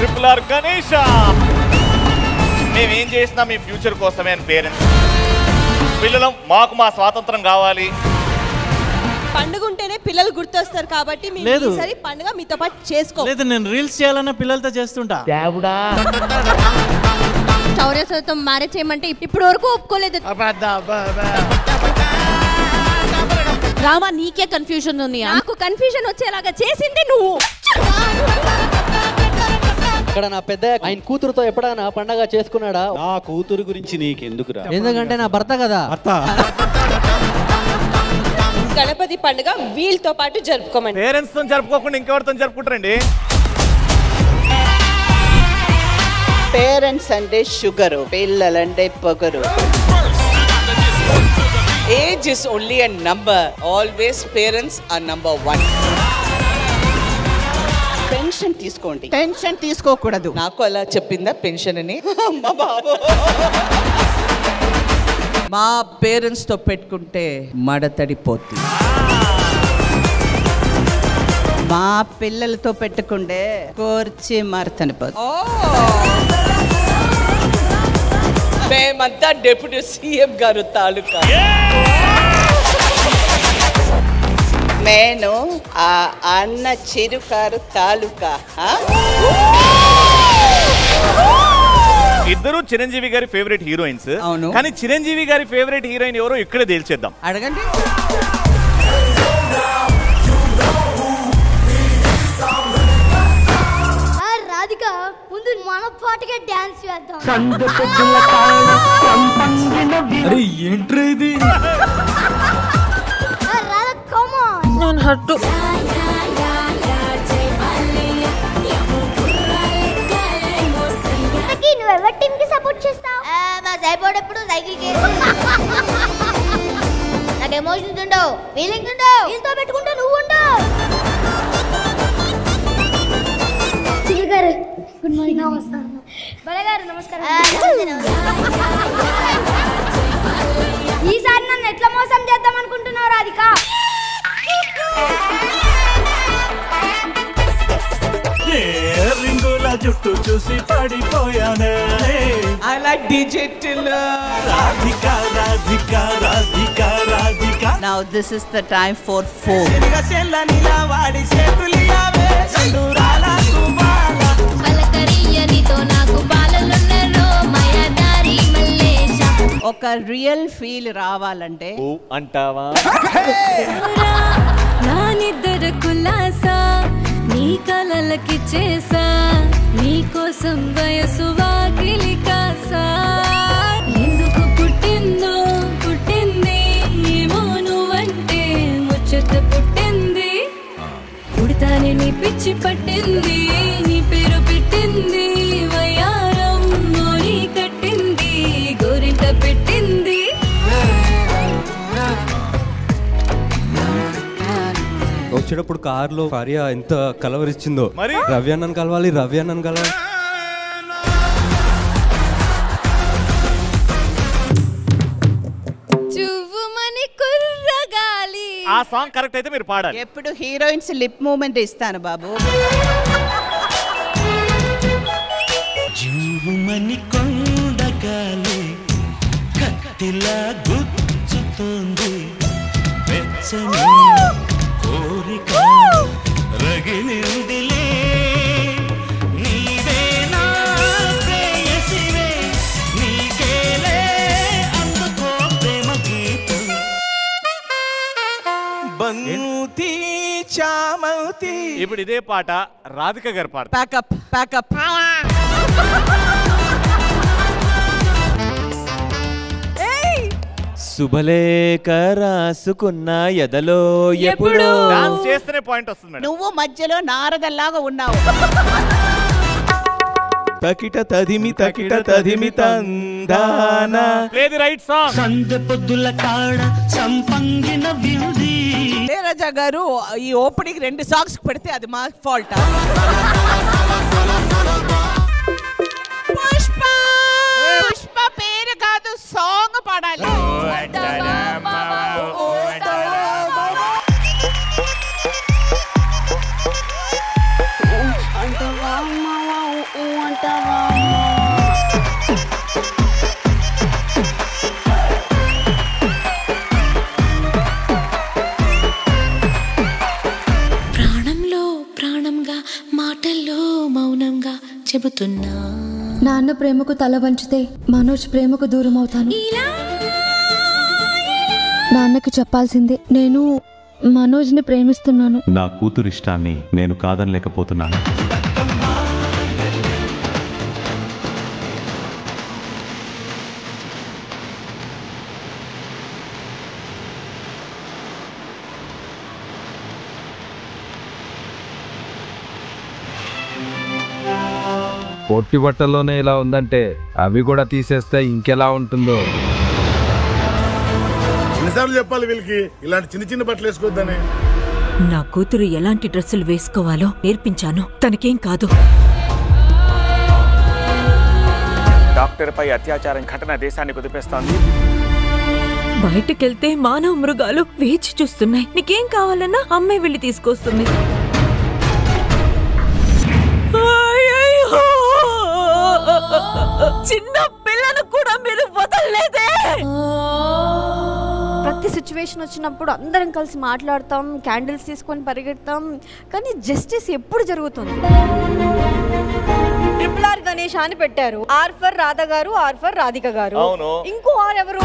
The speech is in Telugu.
RRR గణేష. మేమేం చేసినా మీ ఫ్యూచర్ కోసమే అని పేరెంట్స్. పిల్లలు మాకు మా స్వాతంత్రం కావాలి. పండుగ ఉంటేనే పిల్లలు గుర్తొస్తారు కాబట్టి ఈసారి పండుగ మీతో పాటు చేసుకో. లేదు, నేను రీల్స్ చేయాలన్నా పిల్లలతో చేస్తుంటా. చౌర్యసతో మ్యారేజ్ చేయమంటే ఇప్పుడు వరకు ఒప్పుకోలేదు. రామా నీకే కన్ఫ్యూజన్ ఉంది. నాకు కన్ఫ్యూజన్ వచ్చేలాగా చేసింది నువ్వు. ఇక్కడ నా పెద్ద ఆయన కూతురుతో ఎప్పుడైనా పండగ చేసుకున్నాడా? నా కూతురు గురించి నీకెందుకురా? ఎందుకంటే నా భర్త కదా. గణపతి పండుగ వీళ్ళతో పాటు జరుపుకోమండి. పేరెంట్స్ తో జరుపుకోకుండా ఇంకెవరితో జరుపుకుంటారండి? పేరెంట్స్ అంటే షుగరు, పిల్లలంటే పొగరు. Age is only a number. Always parents are number one. Pension తీసుకోండి, టెన్షన్ తీసుకోకూడదు. నాకు అలా చెప్పిందా పెన్షన్ అని? మా పేరెంట్స్ తో పెట్టుకుంటే మడతడిపోతుంది. మా పిల్లలతో పెట్టుకుంటే కోర్చి మరతనిపోతుంది. మేమంతా డిప్యూటీ సీఎం గారు తాలూకా. నేను ఆ అన్న చిరుకారు తాలూకా. ఇద్దరు చిరంజీవి గారి ఫేవరెట్ హీరోయిన్స్. అవును. కానీ చిరంజీవి గారి ఫేవరెట్ హీరోయిన్ ఎవరో ఇక్కడే తేల్చేద్దాం. అడగండి. రాధిక ముందు మన పాటకే డాన్స్ చేద్దాం. అరే ఏంట్రా ఇది? నువ్వెవరి టీమ్ కి సపోర్ట్ చేస్తావు? మా సైపోర్ట్ ఎప్పుడు సైకిల్ కి. నాకు ఎమోషన్స్ ఉండవు, ఫీలింగ్స్ ఉండవు. వీళ్ళతో పెట్టుకుంటా నువ్వు ఉండవు. చిలిగారు గుడ్ మార్నింగ్. నమస్కారం. బలగారు నమస్కారం. ఈసారి నన్ను ఎట్లా మోసం చేద్దాం అనుకుంటున్నావు రాధిక? రింగుల జుట్టు చూసి పడిపోయానే. అలా digital. Radhika Radhika Radhika Radhika. Now this is the time for four. వాడి చేతులియావే సండురాల సుబాల. పలకరియనితో నాకు బాలలున్నరో మాయదారి మల్లేశ. ఒక రియల్ ఫీల్ రావాలంటే అంటావా? నా నిద్ర కులాసా నీ కలలకి చేసా, నీ కోసం వయసు వాకిలి కాసా. ఎందుకు పుట్టిందో పుట్టింది ఏమో నువ్వంటే ముచ్చట పుట్టింది. పుడతానే నీ పిచ్చి పట్టింది, నీ పేరు పెట్టింది వయ్యారం మోని కట్టింది గోరింట పెట్టింది. వచ్చేటప్పుడు కార్లో ఫరియా ఎంత కలవరిచ్చిందో. మరి రవి అన్నను కలవాలి, రవి అన్నను కలవాలి. చువ్వుమని కుర్రగాలి. ఆ సాంగ్ కరెక్ట్ అయితే మీరు పాడాలి. ఎప్పుడు హీరోయిన్స్ లిప్ మూమెంట్ ఇస్తాను బాబు. జువ్వుమని కొండగాలి కత్తిలా గుచ్చుతోంది, వెచ్చని కోరిక రగిలిందిలే. నీవే నా ప్రేయసివే, నీకేలే అందుకో ప్రేమ గీతం. బంతి చామతి. ఇప్పుడు ఇదే పాట రాధిక గారు పాట. Pack up pack up. శుభలేఖ రాసుకున్న ఎదలో ఎప్పుడు. డాన్స్ చేస్తేనే పాయింట్ వస్తుంది మేడం. నువ్వు మధ్యలో నారదల్లాగా ఉన్నావు. తకిట తదిమి తందాన. లేదు రైట్ సాంగ్. సందె పొద్దుల కాడ సంపంగిన వ్యూది. ఇళయరాజా గారు ఈ ఓపెనింగ్ 2 సాంగ్స్ పెడితే అది మా ఫాల్ట్. పుష్ప పుష్ప పేరు కాదు సాంగ్ పాడాలి. ప్రాణంలో ప్రాణంగా మాటల్లో మౌనంగా చెబుతున్నా నాన్న ప్రేమకు తల వంచితే మనోజ్ ప్రేమకు దూరం అవుతాను. నాన్నకి చెప్పాల్సిందే, నేను మనోజ్ని ప్రేమిస్తున్నాను. నా కూతురు ఇష్టాన్ని నేను కాదనలేకపోతున్నాను. పొట్టి బట్టల్లోనే ఇలా ఉందంటే అవి కూడా తీసేస్తే ఇంకెలా ఉంటుందో. ఎన్నిసార్లు చెప్పాలి వీళ్ళకి ఇలాంటి చిన్న చిన్న బట్టలు వేసుకోవద్దని. నా కూతురు ఎలాంటి డ్రెస్సులు వేసుకోవాలో నేర్పించాను, తనకేం కాదు. డాక్టర్ పై అత్యాచారం ఘటన దేశాన్ని కుదిపేస్తోంది. బయటకెళ్తే మానవ మృగాలు వేచి చూస్తున్నాయి. నీకేం కావాలన్నా అమ్మాయి వెళ్ళి తీసుకొస్తుంది. చిన్న పిల్లను కూడా మీరు వదలలేదే. ప్రతి సిచ్యువేషన్ వచ్చినప్పుడు అందరం కలిసి మాట్లాడతాం, క్యాండిల్స్ తీసుకొని పరిగెడతాం, కానీ జస్టిస్ ఎప్పుడు జరుగుతుంది? RRR గణేష్ అని పెట్టారు. ఆర్ ఫర్ రాధ గారు, ఆర్ ఫర్ రాధిక గారు. ఇంకో ఆర్ ఎవరు?